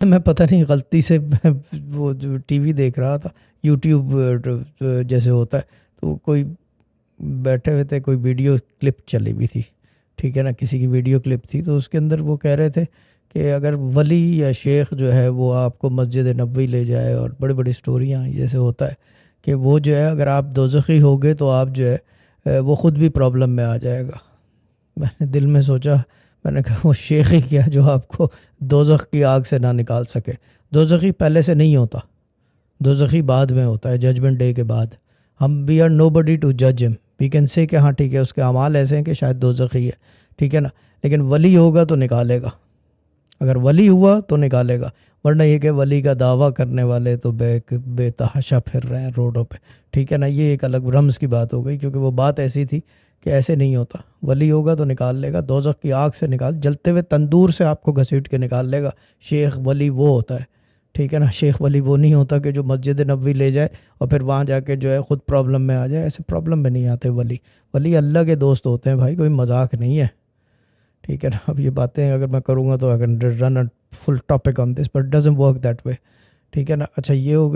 میں پتہ نہیں غلطی سے وہ جو ٹی وی دیکھ رہا تھا، یوٹیوب جیسے ہوتا ہے، تو کوئی بیٹھے ہوئے تھے، کوئی ویڈیو کلپ چلی ہوئی تھی، ٹھیک ہے نا، کسی کی ویڈیو کلپ تھی، تو اس کے اندر وہ کہہ رہے تھے کہ اگر ولی یا شیخ جو ہے وہ آپ کو مسجد نبوی لے جائے، اور بڑی بڑی سٹوریاں جیسے ہوتا ہے کہ وہ جو ہے اگر آپ دوزخی ہوگے تو آپ جو ہے وہ خود بھی پرابلم میں آ جائے گا۔ میں نے دل میں سوچا، میں نے کہا وہ شیخ ہی کیا جو آپ کو دوزخ کی آگ سے نہ نکال سکے؟ دوزخی پہلے سے نہیں ہوتا، دوزخی بعد میں ہوتا ہے، ججمنٹ ڈے کے بعد۔ ہم we are know body to جج ہم، وی کین سے کہ ہاں ٹھیک ہے اس کے اعمال ایسے ہیں کہ شاید دوزخی ہے، ٹھیک ہے نا، لیکن ولی ہوگا تو نکالے گا، اگر ولی ہوا تو نکالے گا، ورنہ یہ کہ ولی کا دعویٰ کرنے والے تو بے تحاشا پھر رہے ہیں روڈوں پہ، ٹھیک ہے نا۔ یہ ایک الگ رمز کی بات ہو گئی، کیونکہ وہ بات ایسی تھی کہ ایسے نہیں ہوتا، ولی ہوگا تو نکال لے گا، دوزخ کی آگ سے نکال، جلتے ہوئے تندور سے آپ کو گھسیٹ کے نکال لے گا۔ شیخ ولی وہ ہوتا ہے، ٹھیک ہے نا، شیخ ولی وہ نہیں ہوتا کہ جو مسجد نبوی لے جائے اور پھر وہاں جا کے جو ہے خود پرابلم میں آ جائے، ایسے پرابلم میں نہیں آتے ولی۔ ولی اللہ کے دوست ہوتے ہیں بھائی، کوئی مذاق نہیں ہے، ٹھیک ہے نا۔ اب یہ باتیں اگر میں کروں گا تو I can run a full topic on this but it doesn't work that way، ٹھیک ہے نا۔ اچھا یہ ہو گیا۔